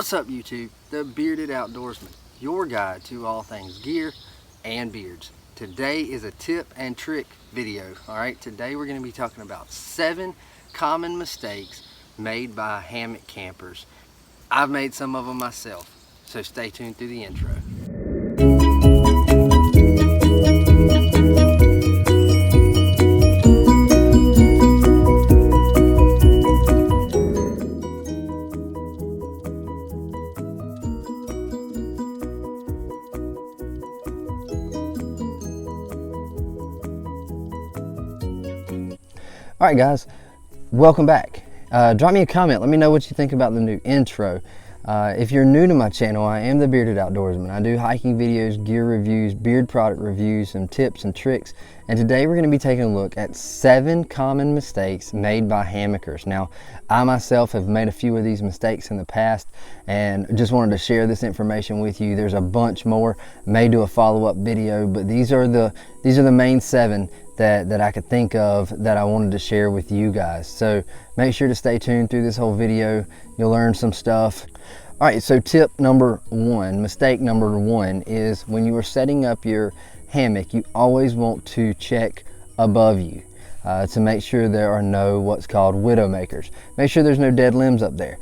What's up, YouTube? The Bearded Outdoorsman, your guide to all things gear and beards. Today is a tip and trick video. Alright, today we're going to be talking about 7 common mistakes made by hammock campers. I've made some of them myself, so stay tuned through the intro. Alright guys, welcome back. Drop me a comment, let me know what you think about the new intro. If you're new to my channel, I am the Bearded Outdoorsman. I do hiking videos, gear reviews, beard product reviews, some tips and tricks. And today we're going to be taking a look at 7 common mistakes made by hammockers. Now, I myself have made a few of these mistakes in the past and just wanted to share this information with you. There's a bunch more, may do a follow-up video, but these are the main 7 that I could think of that I wanted to share with you guys. So make sure to stay tuned through this whole video. You'll learn some stuff. All right, so tip number 1, mistake number 1 is when you are setting up your hammock, you always want to check above you to make sure there are no what's called widow makers. Make sure there's no dead limbs up there.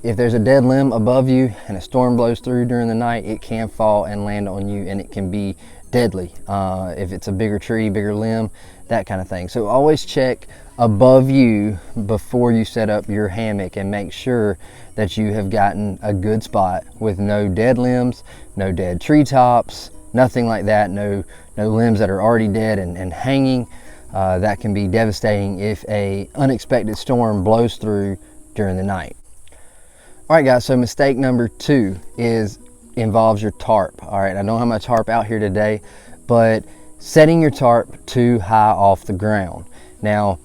If there's a dead limb above you and a storm blows through during the night, it can fall and land on you and it can be deadly if it's a bigger tree, bigger limb, that kind of thing. So always check above you before you set up your hammock and make sure that you have gotten a good spot with no dead limbs, no dead treetops, nothing like that, no limbs that are already dead and hanging. That can be devastating if a unexpected storm blows through during the night. All right guys, so mistake number 2 involves your tarp. All right, I don't have my tarp out here today, but setting your tarp too high off the ground. Now,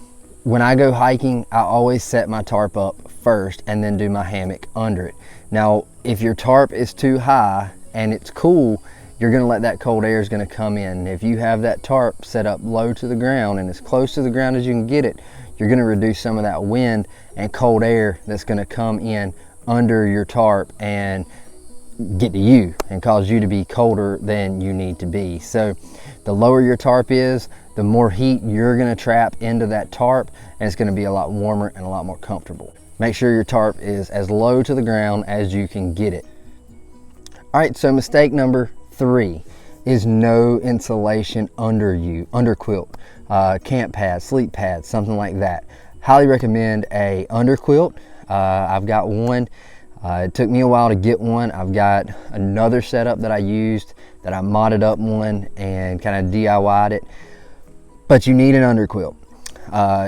when I go hiking, I always set my tarp up first and then do my hammock under it. Now, if your tarp is too high and it's cool, you're gonna let that cold air is gonna come in. If you have that tarp set up low to the ground and as close to the ground as you can get it, you're gonna reduce some of that wind and cold air that's gonna come in under your tarp and get to you and cause you to be colder than you need to be. So the lower your tarp is, the more heat you're going to trap into that tarp, and it's going to be a lot warmer and a lot more comfortable. Make sure your tarp is as low to the ground as you can get it. All right, so mistake number 3 is no insulation under you, under quilt, camp pads, sleep pads, something like that. Highly recommend a under quilt. I've got one. It took me a while to get one. I've got another setup that I used that I modded up one and kind of DIY'd it. But you need an underquilt.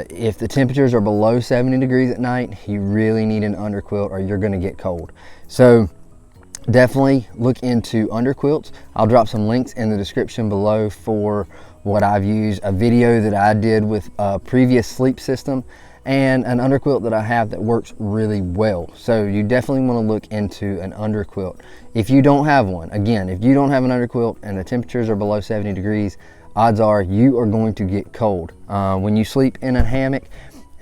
If the temperatures are below 70 degrees at night, you really need an underquilt or you're going to get cold. So definitely look into underquilts. I'll drop some links in the description below for what I've used, a video that I did with a previous sleep system, and an underquilt that I have that works really well. So you definitely want to look into an underquilt. If you don't have one, again, if you don't have an underquilt and the temperatures are below 70 degrees, odds are you are going to get cold. When you sleep in a hammock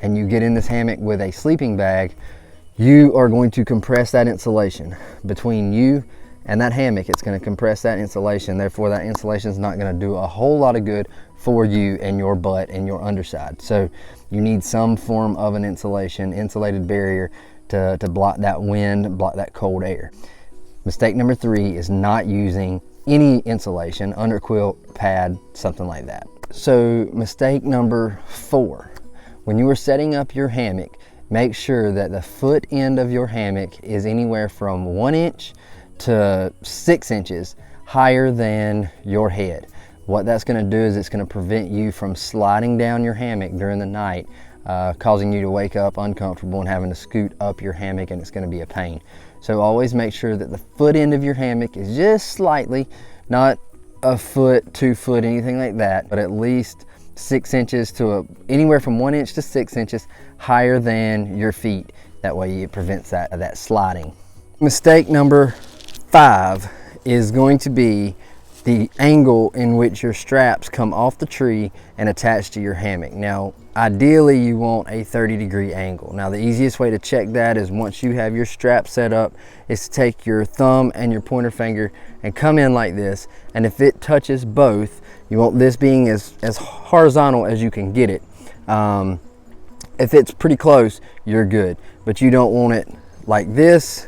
and you get in this hammock with a sleeping bag, you are going to compress that insulation between you and that hammock. It's going to compress that insulation. Therefore, that insulation is not going to do a whole lot of good for you and your butt and your underside. So you need some form of an insulated barrier to block that wind, block that cold air. Mistake number 3 is not using any insulation, underquilt, pad, something like that. So mistake number 4, when you are setting up your hammock, make sure that the foot end of your hammock is anywhere from 1 inch to 6 inches higher than your head. What that's going to do is it's going to prevent you from sliding down your hammock during the night, causing you to wake up uncomfortable and having to scoot up your hammock, and it's going to be a pain. So always make sure that the foot end of your hammock is just slightly, not a foot, 2 foot, anything like that, but at least 6 inches to anywhere from 1 inch to 6 inches higher than your feet. That way it prevents that sliding. Mistake number 5 is going to be the angle in which your straps come off the tree and attach to your hammock. Now, ideally you want a 30-degree angle. Now, the easiest way to check that is once you have your strap set up, is to take your thumb and your pointer finger and come in like this. And if it touches both, you want this being as horizontal as you can get it. If it's pretty close, you're good. But you don't want it like this,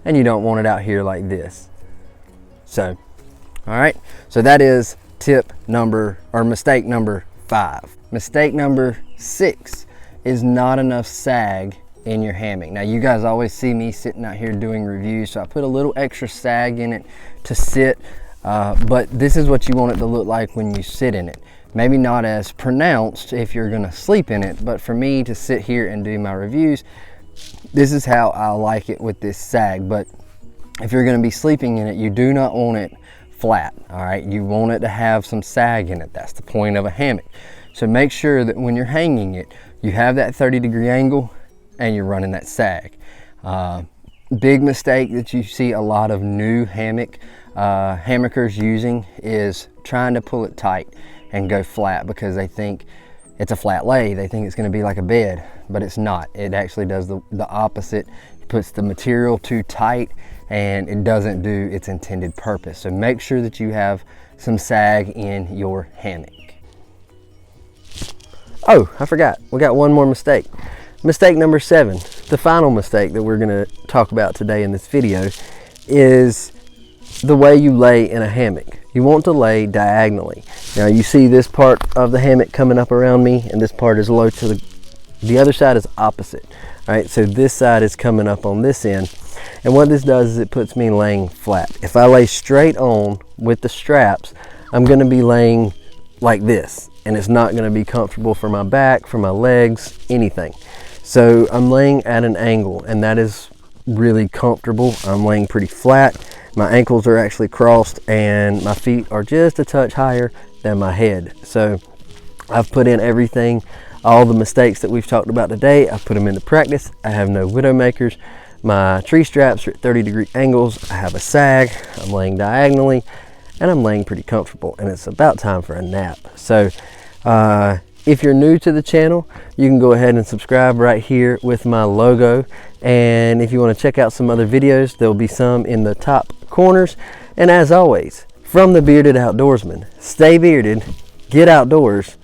and you don't want it out here like this. So, all right, so that is mistake number 5. Mistake number 6 is not enough sag in your hammock. Now, you guys always see me sitting out here doing reviews, so I put a little extra sag in it to sit, but this is what you want it to look like when you sit in it. Maybe not as pronounced if you're gonna sleep in it, but for me to sit here and do my reviews, this is how I like it with this sag. But if you're gonna be sleeping in it, you do not want it flat, all right? You want it to have some sag in it. That's the point of a hammock. So make sure that when you're hanging it, you have that 30-degree angle and you're running that sag. Big mistake that you see a lot of new hammockers using is trying to pull it tight and go flat because they think it's a flat lay. They think it's gonna be like a bed, but it's not. It actually does the opposite. It puts the material too tight and it doesn't do its intended purpose. So make sure that you have some sag in your hammock. Oh, I forgot, we got one more mistake. Mistake number 7, the final mistake that we're gonna talk about today in this video, is the way you lay in a hammock. You want to lay diagonally. Now you see this part of the hammock coming up around me, and this part is low to the other side is opposite. All right, so this side is coming up on this end. And what this does is it puts me laying flat. If I lay straight on with the straps, I'm gonna be laying like this, and it's not gonna be comfortable for my back, for my legs, anything. So I'm laying at an angle, and that is really comfortable. I'm laying pretty flat. My ankles are actually crossed, and my feet are just a touch higher than my head. So I've put in everything, all the mistakes that we've talked about today, I've put them into practice. I have no widowmakers. My tree straps are at 30-degree angles. I have a sag. I'm laying diagonally, and I'm laying pretty comfortable, and it's about time for a nap. So if you're new to the channel, you can go ahead and subscribe right here with my logo. And if you want to check out some other videos, there'll be some in the top corners. And as always, from the Bearded Outdoorsman, stay bearded, get outdoors,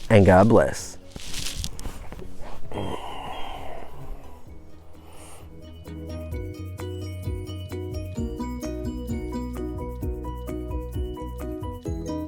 and God bless.